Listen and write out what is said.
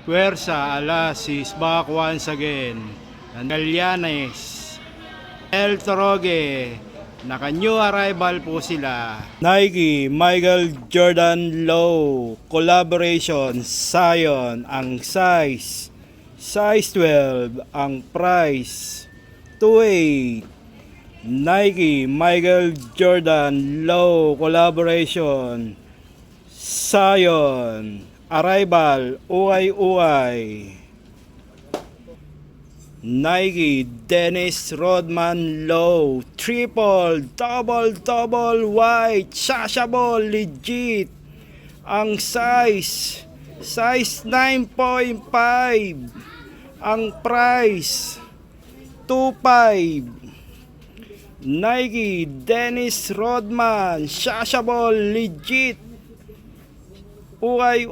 Puwersa, Alas is back once again. Galianes, El Toroge, naka-new arrival po sila. Nike, Michael Jordan Low, collaboration, Zion, ang size 12, ang price 2.8. Nike, Michael Jordan Low, collaboration, Zion, arrival, uay. Nike, Dennis Rodman Low, triple, double, white, shashable, legit. Ang size 9.5. Ang price 2.5. Nike, Dennis Rodman, shashable, legit. Uay.